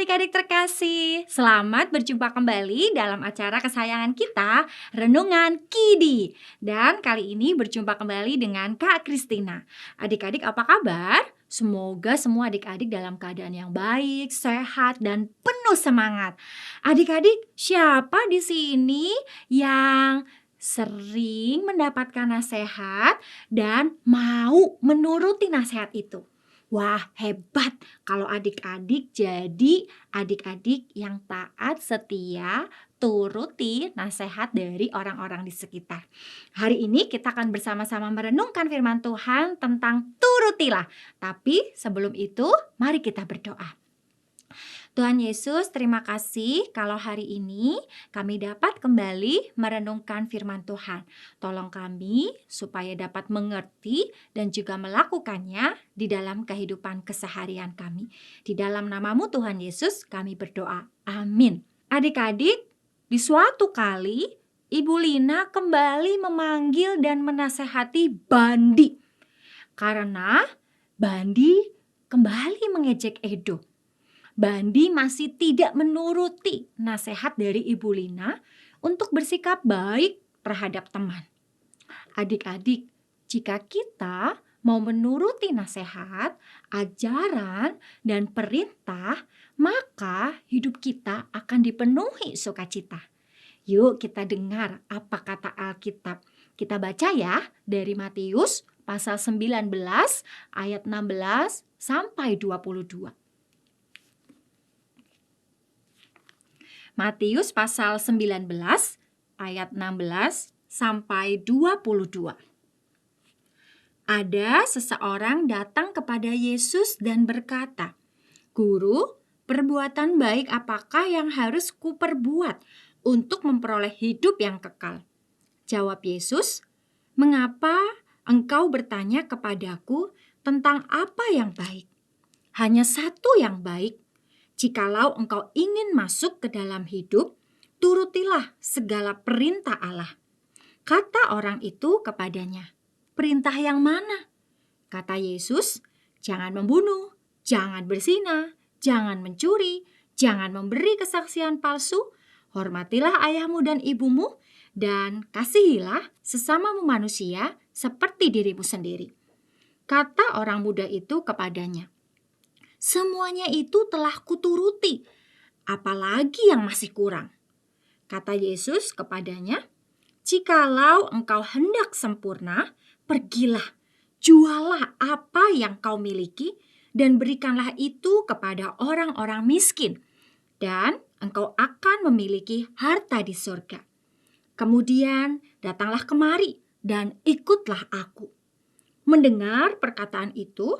adik-adik terkasih, selamat berjumpa kembali dalam acara kesayangan kita, Renungan Kidi. Dan kali ini berjumpa kembali dengan Kak Kristina. Adik-adik apa kabar? Semoga semua adik-adik dalam keadaan yang baik, sehat, dan penuh semangat. Adik-adik, siapa di sini yang sering mendapatkan nasihat dan mau menuruti nasihat itu? Wah, hebat kalau adik-adik jadi adik-adik yang taat, setia, turuti nasihat dari orang-orang di sekitar. Hari ini kita akan bersama-sama merenungkan firman Tuhan tentang turutilah. Tapi sebelum itu, mari kita berdoa. Tuhan Yesus, terima kasih kalau hari ini kami dapat kembali merenungkan firman Tuhan. Tolong kami supaya dapat mengerti dan juga melakukannya di dalam kehidupan keseharian kami. Di dalam namamu Tuhan Yesus kami berdoa. Amin. Adik-adik, di suatu kali Ibu Lina kembali memanggil dan menasehati Bandi. Karena Bandi kembali mengejek Edo. Bandi masih tidak menuruti nasihat dari Ibu Lina untuk bersikap baik terhadap teman. Adik-adik, jika kita mau menuruti nasihat, ajaran, dan perintah, maka hidup kita akan dipenuhi sukacita. Yuk kita dengar apa kata Alkitab. Kita baca ya dari Matius pasal 19 ayat 16 sampai 22. Matius pasal 19 ayat 16 sampai 22. Ada seseorang datang kepada Yesus dan berkata, "Guru, perbuatan baik apakah yang harus kuperbuat untuk memperoleh hidup yang kekal?" Jawab Yesus, "Mengapa engkau bertanya kepadaku tentang apa yang baik? Hanya satu yang baik. Jikalau engkau ingin masuk ke dalam hidup, turutilah segala perintah Allah." Kata orang itu kepadanya, "Perintah yang mana?" Kata Yesus, "Jangan membunuh, jangan berzina, jangan mencuri, jangan memberi kesaksian palsu, hormatilah ayahmu dan ibumu, dan kasihilah sesamamu manusia seperti dirimu sendiri." Kata orang muda itu kepadanya, "Semuanya itu telah kuturuti, apalagi yang masih kurang?" Kata Yesus kepadanya, "Jikalau engkau hendak sempurna, pergilah, jualah apa yang kau miliki, dan berikanlah itu kepada orang-orang miskin, dan engkau akan memiliki harta di surga. Kemudian datanglah kemari, dan ikutlah aku." Mendengar perkataan itu,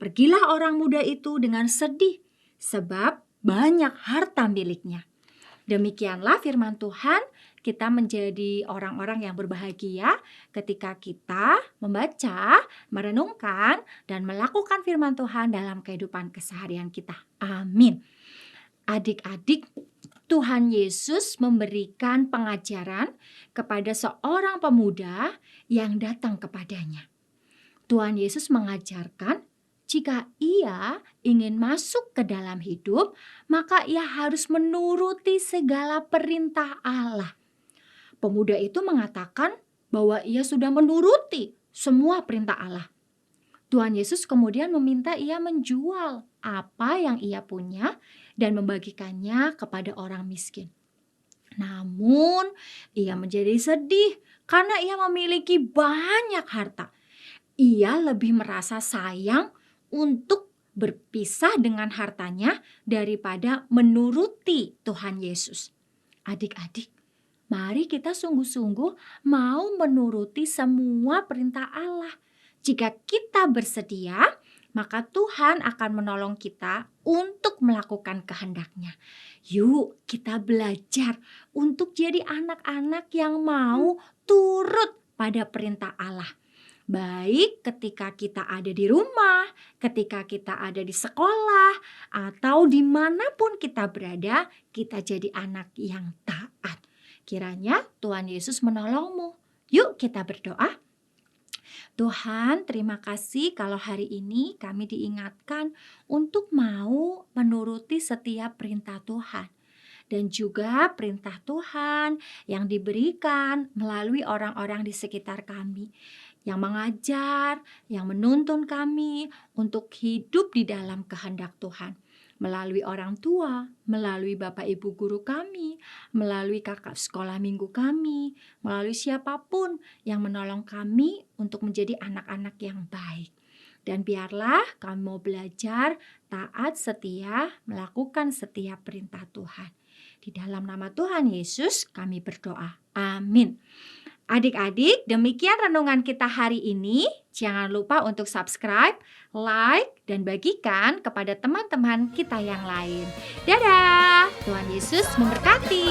pergilah orang muda itu dengan sedih, sebab banyak harta miliknya. Demikianlah firman Tuhan, kita menjadi orang-orang yang berbahagia ketika kita membaca, merenungkan, dan melakukan firman Tuhan dalam kehidupan keseharian kita. Amin. Adik-adik, Tuhan Yesus memberikan pengajaran kepada seorang pemuda yang datang kepadanya. Tuhan Yesus mengajarkan, jika ia ingin masuk ke dalam hidup, maka ia harus menuruti segala perintah Allah. Pemuda itu mengatakan bahwa ia sudah menuruti semua perintah Allah. Tuhan Yesus kemudian meminta ia menjual apa yang ia punya dan membagikannya kepada orang miskin. Namun, ia menjadi sedih karena ia memiliki banyak harta. Ia lebih merasa sayang untuk berpisah dengan hartanya daripada menuruti Tuhan Yesus. Adik-adik, mari kita sungguh-sungguh mau menuruti semua perintah Allah. Jika kita bersedia, maka Tuhan akan menolong kita untuk melakukan kehendak-Nya. Yuk kita belajar untuk jadi anak-anak yang mau turut pada perintah Allah. Baik ketika kita ada di rumah, ketika kita ada di sekolah, atau dimanapun kita berada, kita jadi anak yang taat. Kiranya Tuhan Yesus menolongmu. Yuk kita berdoa. Tuhan, terima kasih kalau hari ini kami diingatkan untuk mau menuruti menuruti setiap perintah Tuhan. Dan juga perintah Tuhan yang diberikan melalui orang-orang di sekitar kami, yang mengajar, yang menuntun kami untuk hidup di dalam kehendak Tuhan. Melalui orang tua, melalui bapak ibu guru kami, melalui kakak sekolah minggu kami, melalui siapapun yang menolong kami untuk menjadi anak-anak yang baik. Dan biarlah kami mau belajar taat setia melakukan setiap perintah Tuhan. Di dalam nama Tuhan Yesus kami berdoa. Amin. Adik-adik, demikian renungan kita hari ini. Jangan lupa untuk subscribe, like, dan bagikan kepada teman-teman kita yang lain. Dadah! Tuhan Yesus memberkati.